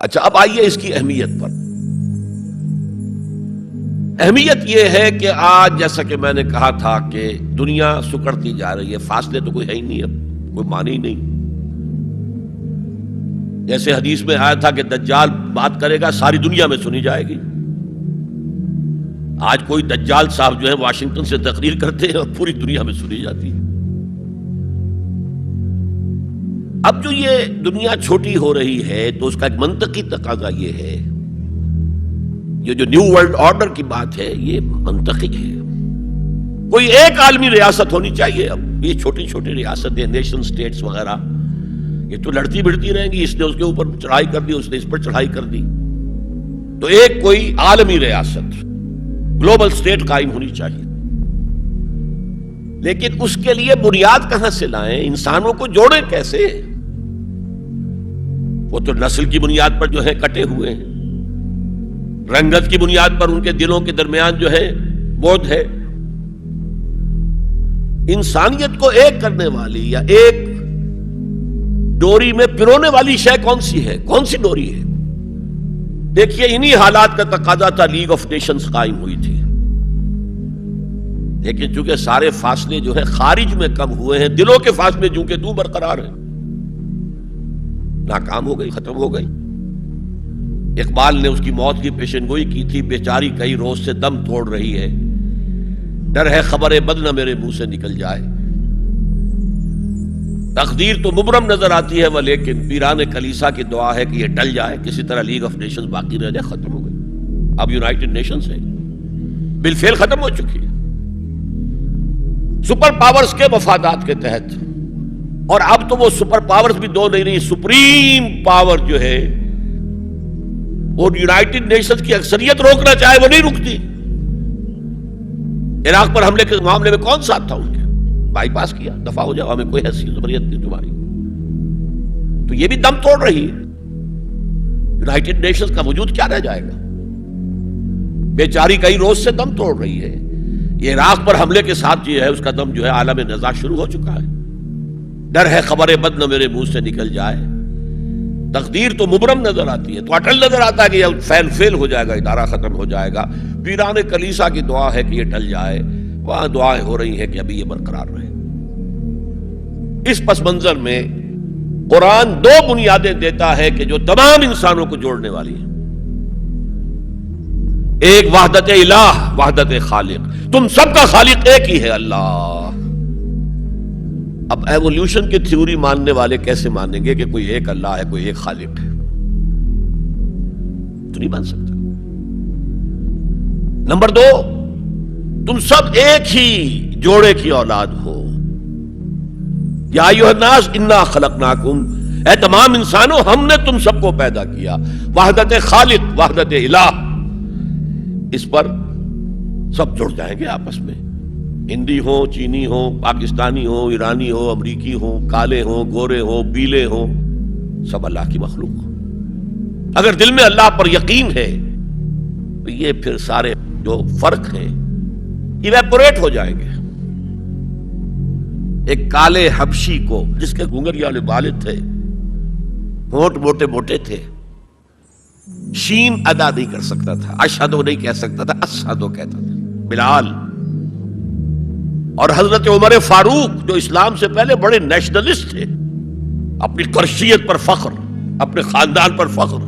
اچھا، اب آئیے اس کی اہمیت پر۔ اہمیت یہ ہے کہ آج جیسا کہ میں نے کہا تھا کہ دنیا سکڑتی جا رہی ہے، فاصلے تو کوئی ہے ہی نہیں، اب کوئی معنی ہی نہیں۔ جیسے حدیث میں آیا تھا کہ دجال بات کرے گا ساری دنیا میں سنی جائے گی۔ آج کوئی دجال صاحب جو ہے واشنگٹن سے تقریر کرتے ہیں اور پوری دنیا میں سنی جاتی ہے۔ اب جو یہ دنیا چھوٹی ہو رہی ہے تو اس کا ایک منطقی تقاضا یہ ہے، یہ جو نیو ورلڈ آرڈر کی بات ہے یہ منطقی ہے۔ کوئی ایک عالمی ریاست ہونی چاہیے۔ اب یہ چھوٹی چھوٹی ریاستیں، نیشن سٹیٹس وغیرہ، یہ تو لڑتی بھڑتی رہیں گی، اس نے اس کے اوپر چڑھائی کر دی، اس نے اس پر چڑھائی کر دی۔ تو ایک کوئی عالمی ریاست، گلوبل سٹیٹ قائم ہونی چاہیے۔ لیکن اس کے لیے بنیاد کہاں سے لائیں؟ انسانوں کو جوڑیں کیسے؟ وہ تو نسل کی بنیاد پر جو ہے کٹے ہوئے ہیں، رنگت کی بنیاد پر ان کے دلوں کے درمیان جو ہے بودھ ہے۔ انسانیت کو ایک کرنے والی یا ایک ڈوری میں پرونے والی شے کون سی ہے؟ کون سی ڈوری ہے؟ دیکھیے، انہی حالات کا تقاضا تھا لیگ آف نیشنز قائم ہوئی تھی، لیکن چونکہ سارے فاصلے جو ہے خارج میں کم ہوئے ہیں، دلوں کے فاصلے جو کہ تو برقرار ہیں، ناکام ہو گئی، ختم ہو گئی۔ اقبال نے اس کی موت کی پیشن گوئی کی تھی، بیچاری کئی روز سے دم توڑ رہی ہے، ڈر ہے خبر بد نہ میرے منہ سے نکل جائے۔ تقدیر تو مبرم نظر آتی ہے لیکن پیران کلیسا کی دعا ہے کہ یہ ڈل جائے، کسی طرح لیگ آف نیشنز باقی رہ جائے۔ ختم ہو گئی، اب یونائٹڈ نیشنز ہے، بالفعل ختم ہو چکی ہے، سپر پاورز کے مفادات کے تحت۔ اور اب تو وہ سپر پاورز بھی دو نہیں رہی، سپریم پاور جو ہے وہ یونائٹڈ نیشنز کی اکثریت روکنا چاہے وہ نہیں رکتی۔ عراق پر حملے کے معاملے میں کون ساتھ تھا ان کے؟ بائی پاس کیا، دفاع ہو جاؤ، ہمیں کوئی حیثیت زبریت نہیں تمہاری۔ تو یہ بھی دم توڑ رہی ہے، یونائٹڈ نیشنز کا وجود کیا رہ جائے گا؟ بیچاری کئی روز سے دم توڑ رہی ہے۔ یہ عراق پر حملے کے ساتھ یہ ہے، اس کا دم جو ہے عالم نزاع شروع ہو چکا ہے۔ ڈر ہے خبر بد نہ میرے منہ سے نکل جائے۔ تقدیر تو مبرم نظر آتی ہے، تو اٹل نظر آتا ہے کہ یہ فیل ہو جائے گا، ادارہ ختم ہو جائے گا۔ پیران کلیسا کی دعا ہے کہ یہ ٹل جائے، وہاں دعائیں ہو رہی ہیں کہ ابھی یہ برقرار رہے۔ اس پس منظر میں قرآن دو بنیادیں دیتا ہے کہ جو تمام انسانوں کو جوڑنے والی ہیں۔ ایک وحدت الہ، وحدت خالق، تم سب کا خالق ایک ہی ہے، اللہ۔ اب ایوولوشن کی تھیوری ماننے والے کیسے مانیں گے کہ کوئی ایک اللہ ہے، کوئی ایک خالق ہے؟ تو نہیں مان سکتا۔ نمبر دو، تم سب ایک ہی جوڑے کی اولاد ہو۔ یا ایھا الناس انا خلقناکم، اے تمام انسانوں ہم نے تم سب کو پیدا کیا۔ وحدت خالق، وحدت الہ، اس پر سب جڑ جائیں گے آپس میں، ہندی ہو، چینی ہو، پاکستانی ہو، ایرانی ہو، امریکی ہو، کالے ہو، گورے ہو، پیلے ہو، سب اللہ کی مخلوق ہو۔ اگر دل میں اللہ پر یقین ہے تو یہ پھر سارے جو فرق ہیں ایویپوریٹ ہو جائیں گے۔ ایک کالے حبشی کو جس کے گھنگریاں والے بال تھے، ہونٹ موٹے موٹے تھے، شین ادا نہیں کر سکتا تھا، اشہدو نہیں کہہ سکتا تھا، اشہدو کہتا تھا، بلال۔ اور حضرت عمر فاروق جو اسلام سے پہلے بڑے نیشنلسٹ تھے، اپنی قرشیت پر فخر، اپنے خاندان پر فخر،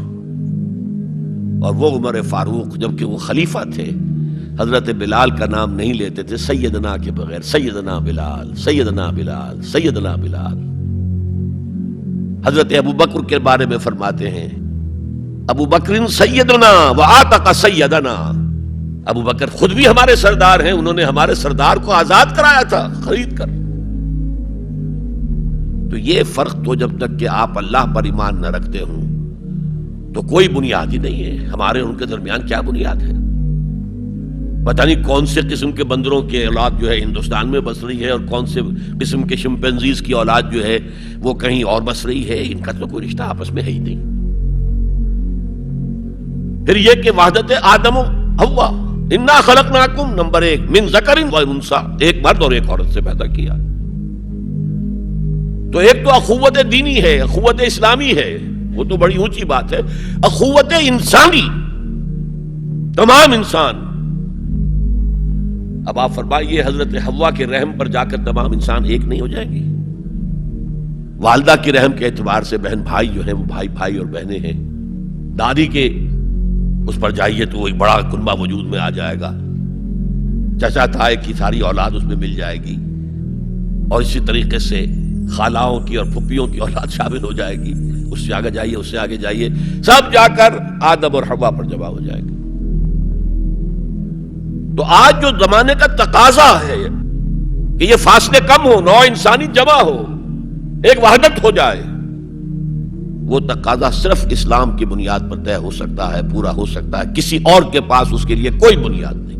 اور وہ عمر فاروق جبکہ وہ خلیفہ تھے حضرت بلال کا نام نہیں لیتے تھے سیدنا کے بغیر، سیدنا بلال، سیدنا بلال، سیدنا بلال۔ حضرت ابو بکر کے بارے میں فرماتے ہیں ابو بکر سیدنا وآتق سیدنا، ابو بکر خود بھی ہمارے سردار ہیں، انہوں نے ہمارے سردار کو آزاد کرایا تھا خرید کر۔ تو یہ فرق تو جب تک کہ آپ اللہ پر ایمان نہ رکھتے ہوں تو کوئی بنیاد ہی نہیں ہے۔ ہمارے ان کے درمیان کیا بنیاد ہے؟ پتہ نہیں کون سے قسم کے بندروں کی اولاد جو ہے ہندوستان میں بس رہی ہے، اور کون سے قسم کے شمپینزیز کی اولاد جو ہے وہ کہیں اور بس رہی ہے، ان کا تو کوئی رشتہ آپس میں ہے ہی نہیں۔ پھر یہ کہ وحدت آدم و حوا، انا خلقناکم، نمبر ایک، من ذکر و انثی، ایک مرد اور ایک عورت سے پیدا کیا۔ تو ایک تو اخوت دینی ہے، اخوت اسلامی ہے، وہ تو بڑی اونچی بات ہے. اخوت انسانی، تمام انسان. اب آپ فرمائیے حضرت حوا کے رحم پر جا کر تمام انسان ایک نہیں ہو جائیں گے؟ والدہ کے رحم کے اعتبار سے بہن بھائی جو ہیں وہ بھائی بھائی اور بہنیں ہیں. دادی کے اس پر جائیے تو ایک بڑا کنبہ وجود میں آ جائے گا. چچا تائے کی ساری اولاد اس میں مل جائے گی، اور اسی طریقے سے خالاؤں کی اور پھپھیوں کی اولاد شامل ہو جائے گی. اس سے آگے جائیے، اس سے آگے جائیے، سب جا کر آدم اور حوا پر جمع ہو جائے گا. تو آج جو زمانے کا تقاضا ہے کہ یہ فاصلے کم ہو، نوع انسانی جمع ہو، ایک وحدت ہو جائے، وہ تقاضا صرف اسلام کی بنیاد پر طے ہو سکتا ہے، پورا ہو سکتا ہے. کسی اور کے پاس اس کے لیے کوئی بنیاد نہیں.